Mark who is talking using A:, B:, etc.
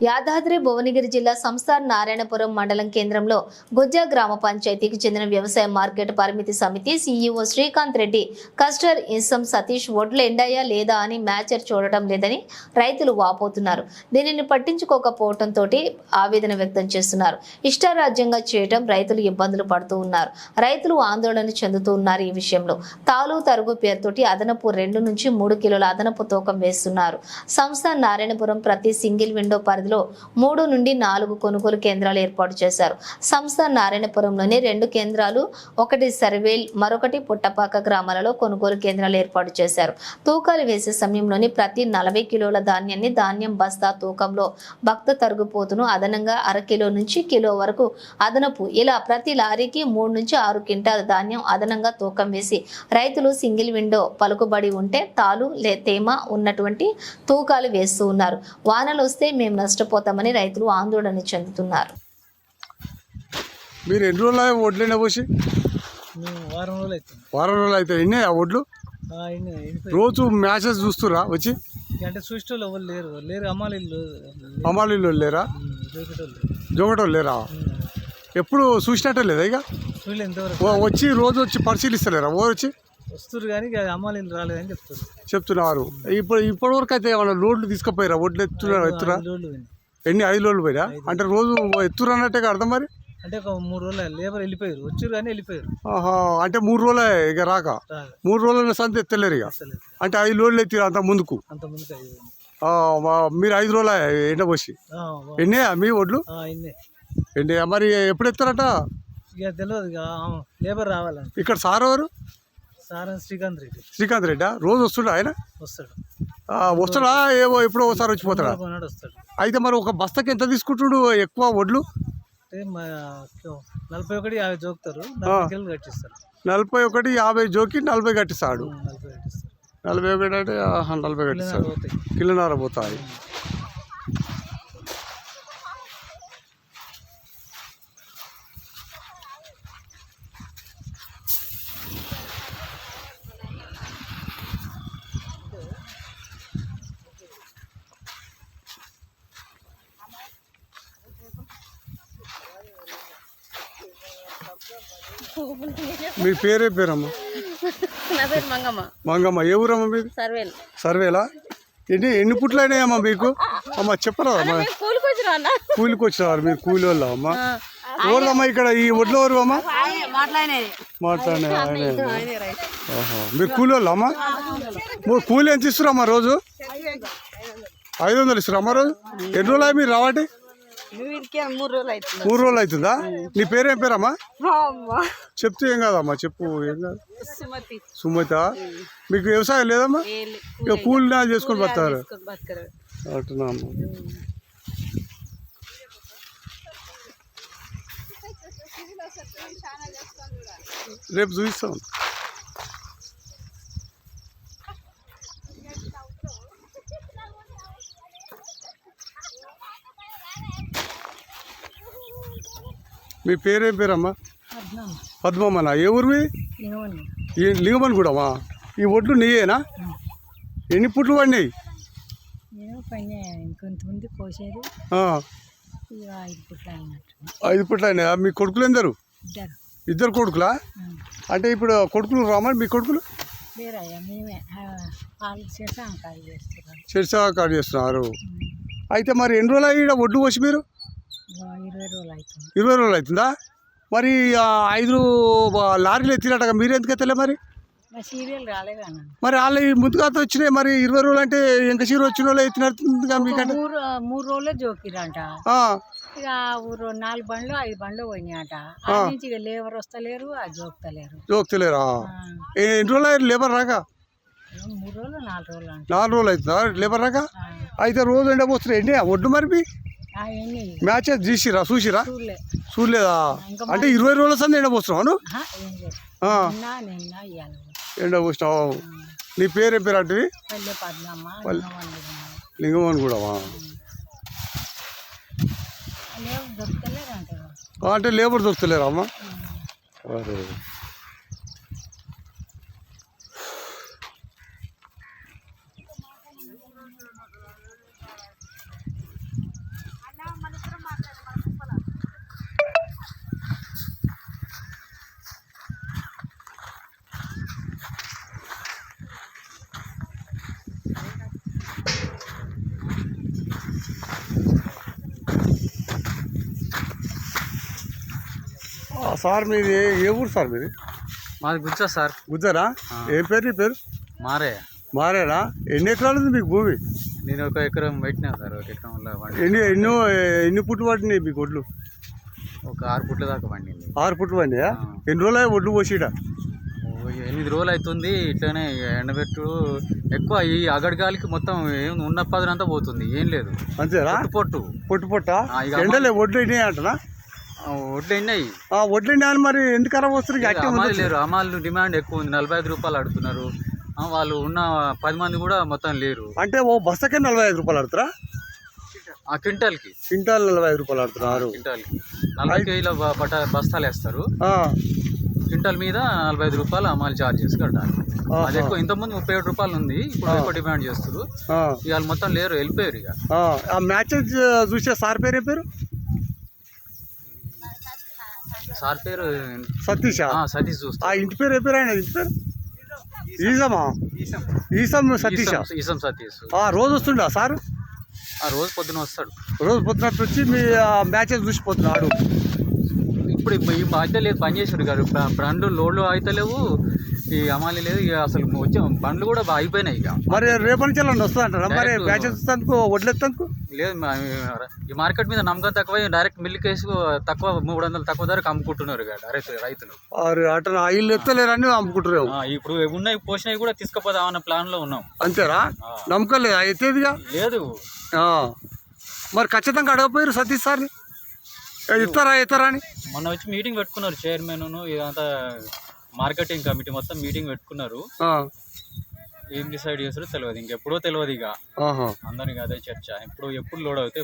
A: యాదాద్రి భువనగిరి జిల్లా సంస్థాన్ నారాయణపురం మండలం కేంద్రంలో గుజ్జ గ్రామ పంచాయతీకి చెందిన వ్యవసాయ మార్కెట్ పరిమితి సమితి సీఈఓ శ్రీకాంత్ రెడ్డి కస్టర్ ఇన్సం సతీష్ వడ్లు ఎండాయా లేదా అని మ్యాచర్ చూడటం లేదని రైతులు వాపోతున్నారు. దీనిని పట్టించుకోకపోవడంతో ఆవేదన వ్యక్తం చేస్తున్నారు. ఇష్టారాజ్యంగా చేయటం రైతులు ఇబ్బందులు పడుతూ ఉన్నారు. రైతులు ఆందోళన చెందుతూ ఉన్నారు. ఈ విషయంలో తాలు తరుగు పేరుతోటి అదనపు 2 నుంచి 3 కిలోల అదనపు తూకం వేస్తున్నారు. సంస్థాన్ నారాయణపురం ప్రతి సింగిల్ విండో పరిధిలో 3 నుండి 4 కొనుగోలు కేంద్రాలు ఏర్పాటు చేశారు. సంస్థ నారాయణపురంలోని 2 కేంద్రాలు, ఒకటి సర్వేల్, మరొకటి పుట్టపాక గ్రామాలలో కొనుగోలు కేంద్రాలు ఏర్పాటు చేశారు. తూకాలు వేసే సమయంలోని ప్రతి 40 కిలోల ధాన్యాన్ని ధాన్యం బస్తా తూకంలో భక్త తరుగుపోతును అదనంగా 1/2 కిలో నుంచి కిలో వరకు అదనపు, ఇలా ప్రతి లారీకి 3 నుంచి 6 క్వింటాల ధాన్యం అదనంగా తూకం వేసి రైతులు సింగిల్ విండో పలుకుబడి ఉంటే తాలు తేమ ఉన్నటువంటి తూకాలు వేస్తూ ఉన్నారు. వానలు వస్తే మేము నష్టపోతామని రైతులు ఆందోళన చెందుతున్నారు.
B: మీరు ఎన్ని రోజులు వడ్లు పోసి? వారం రోజులు అయితే ఎన్ని ఆ వడ్లు రోజు మ్యాచెస్ చూస్తురా వచ్చి?
C: అంటే చూసేటోళ్ళు ఎవరు లేరు.
B: అమ్మాలీలు లేరా? జోగటోళ్ళు లేరా? ఎప్పుడు చూసినట్టే లేదా? ఇక వచ్చి రోజు వచ్చి పరిశీలిస్తలేరా? వచ్చి
C: వస్తారు కానీ అమ్మాలీలు రాలేదని
B: చెప్తున్నారు. ఇప్పటి వరకు అయితే ఏమన్నా లోడ్లు తీసుకుపోయారా? వడ్లు ఎత్తురా? ఎన్ని 5 రోజులు పోయిరా? అంటే రోజు ఎత్తురు అన్నట్టే అర్థం. మరి
C: అంటే ఒక 3 రోజులు లేబర్ వెళ్ళిపోయారు, వచ్చారు కానీ వెళ్ళిపోయారు.
B: అంటే 3 రోజులే ఇక రాక 3 రోజుల సంత ఎత్తలేరు ఇక. అంటే 5 రోజులు ఎత్తిరు అంత ముందుకు. మీరు 5 రోజులు ఎండబోసి ఎన్నే మీ వడ్లు ఎండి? మరి ఎప్పుడు ఎత్తారట?
C: ఇక తెలియదు, లేబర్ రావాలండి.
B: ఇక్కడ సార్ ఎవరు?
C: సార్ శ్రీకాంత్ రెడ్డి.
B: శ్రీకాంత్ రెడ్డి రోజు వస్తుండా ఆయన? వస్తాడా? ఏవో ఎప్పుడో ఒకసారి వచ్చిపోతాడా? అయితే మరి ఒక బస్తకి ఎంత తీసుకుంటుడు ఎక్కువ వడ్లు?
C: 41,50 జోకుతారు,
B: 41,50 జోకి 40 కట్టిస్తాడు. 41 అంటే 40 కట్టిస్తాడు. కిలోన్నర పోతాయి. మీ పేరే పేరమ్మా?
D: నా పేరు మంగమ్మ.
B: మంగమ్మ. ఏ ఊరమ్మా మీది?
D: సర్వేల్.
B: సర్వేలా? ఎన్ని పుట్లు అయినాయమ్మా మీకు? అమ్మ చెప్పరా? కూలికి వచ్చినారు మీరు? కూలి వాళ్ళ అమ్మా? ఎవరిదమ్మా ఇక్కడ ఈ వడ్లు? ఎవరు అమ్మా మాట్లాడినా? మీరు కూలి వాళ్ళ అమ్మా? కూలి ఎంత ఇస్తారమ్మా రోజు? 500 ఇస్తారమ్మా రోజు? ఎన్ని రోజులు మీరు రావటి? 3 రోజులు అవుతుందా? నీ పేరేం పేరమ్మా? చెప్తే ఏం కాదమ్మా, చెప్పు. ఏం కాదు. సుమత. మీకు వ్యవసాయం లేదమ్మా? ఇక కూలి నాలు చేసుకొని బతారు అటున్నా అమ్మా. రేపు చూపిస్తాం. మీ పేరేం పేరమ్మా? పద్మమ్మనా? ఏ ఊరు మీ? లింగమన్ కూడామా? ఈ ఒడ్లు నీయేనా? ఎన్ని పుట్లు పడినాయి? 5 పుట్లు అయినాయా? మీ కొడుకులు ఎందరు? 2 కొడుకులా? అంటే ఇప్పుడు కొడుకులు రామా? మీ కొడుకులు చెరిసా చేస్తున్నారు. అయితే మరి ఎన్ని రోజులు అయ్యి ఒడ్లు పోసి మీరు? 20 రోజులు అవుతుందా? మరి 5 లారీలు ఎత్తినట్టుగా మీరు ఎందుకు ఎత్తలే మరి? మరి వాళ్ళు ముందుగా వచ్చినాయి. మరి 20 రోజులు అంటే ఇంకా చీర వచ్చిన వాళ్ళు ఎత్తినట్టుగా మీకంటే
D: 3 రోజులే జోకిరంట. ఇక 4 బండ్లు 5 బండ్లు పోయినాయట. లేబర్ వస్తలేరు,
B: జోక్తలేరా? ఎన్ని రోజులు అయ్యారు లేబర్ రాక?
D: 3 రోజులు 4 రోజులు
B: 4 రోజులు అవుతుందా లేబర్ రాక? అయితే రోజు ఎండపోస్తున్నాయి ఎండి ఒడ్డు. మరి మ్యాచెస్ తీసిరా? చూసిరా? చూడలేదా? అంటే 20 రోజుల సంది ఎండపోస్తున్నావు? ఎండపోసినావు. నీ పేరేం పేరు అంటే? లింగమని కూడా. అంటే లేబర్ దొరుకుతలేరా అమ్మా? అరే సార్ మీది ఏ ఊరు సార్ మీది?
E: మాది గుచ్చా సార్.
B: గుజ్జరా? ఏం పేరు నీ పేరు?
E: మారే.
B: మారేనా? ఎన్ని ఎకరాలు ఉంది మీకు భూమి?
E: నేను 1 ఎకరం పెట్టినా సార్. 1 ఎకరంలో
B: ఎన్ని పుట్లు పట్టినాయి మీకు ఒడ్లు?
E: ఒక 6 పుట్ల దాకా పండింది.
B: 6 పుట్లు పండియా? ఎన్ని రోజులు అయ్యి ఒడ్లు పోసిడ?
E: 8 రోజులు అవుతుంది. ఇట్లనే ఎండబెట్టుడు ఎక్కువ. ఈ అగడిగాలికి మొత్తం ఏం ఉన్న పదనంతా పోతుంది. ఏం లేదు,
B: అంతేరా?
E: పొట్టు
B: పొట్ట ఎండలే ఒడ్లు అయినాయి అంటనా?
E: ఒడ్లు అయినాయి.
B: ఒడ్లు అయినా మరి ఎందుకు ఖరాబ్ వస్తుంది?
E: అమ్మాయిలు లేరు. అమ్మాయిలు డిమాండ్ ఎక్కువ ఉంది. 45 రూపాయలు అడుగుతున్నారు. వాళ్ళు ఉన్న 10 మంది కూడా మొత్తం లేరు.
B: అంటే ఓ బస్తకే 45 రూపాయలు అడుగుతారా?
E: ఆ క్వింటాల్కి
B: 45 రూపాయలు అడుగుతున్నారు.
E: క్వింటాల్కి 40 కేజీల బస్తాలు వేస్తారు. క్వింటాల్ మీద 45 రూపాయలు అమ్మాయిలు ఛార్జెస్ కట్టాలి. అది ఎక్కువ. ఇంతకుముందు 37 రూపాయలు ఉంది. ఇప్పుడు ఎక్కువ డిమాండ్ చేస్తారు. ఇవాళ మొత్తం లేరు, వెళ్ళిపోయారు. ఇక
B: ఆ మ్యాచెస్ చూసే సార్ పేరు ఏ పేరు?
E: సార్ పేరు
B: సతీష్.
E: సతీష్ చూస్తా.
B: ఆ ఇంటి పేరు ఏ పేరు? ఆయన ఇంటి పేరు ఈసమా? ఈసం సతీష్.
E: ఈసం సతీష్.
B: రోజు వస్తుండా సార్?
E: రోజు పొద్దున వస్తాడు.
B: రోజు పొద్దున వచ్చి మీ మ్యాచెస్ చూసిపోతున్నాడు.
E: ఇప్పుడు అయితే లేదు, పని చేసాడు కాదు. బండ్లు లోడ్లు అయితే లేవు, ఈ అమాలి లేదు. ఇక అసలు వచ్చే బండ్లు కూడా అయిపోయినాయి. ఇక
B: మరి రేపటి నుంచి అలా వస్తుంది అంటారా? మరి మ్యాచెస్ వస్తాను వడ్లెత్తాను
E: లేదు. ఈ మార్కెట్ మీద నమ్మకం తక్కువ. డైరెక్ట్ మిల్లు కేసు తక్కువ, 300 తక్కువ ధరకు అమ్ముకుంటున్నారు రైతులు.
B: అటు ఇల్లు ఎత్తలేరని అమ్ముకుంటారు.
E: ఇప్పుడు ఉన్నాయి, పోసినవి కూడా తీసుకుపోదామన్న ప్లాన్ లో ఉన్నాం.
B: అంతేరా? నమ్మకం లేదు ఎత్తేదిగా?
E: లేదు.
B: మరి ఖచ్చితంగా అడగపోయారు సతీష్ సార్ని, ఇస్తారా అని?
E: మొన్న వచ్చి మీటింగ్ పెట్టుకున్నారు. చైర్మన్ ఇదంతా మార్కెటింగ్ కమిటీ మొత్తం మీటింగ్ పెట్టుకున్నారు. ఏం డిసైడ్ చేస్తారో తెలియదు. ఇంకెప్పుడో తెలియదు. ఇక అందరికి అదే చర్చ. ఎప్పుడు లోడ్ అవుతాయి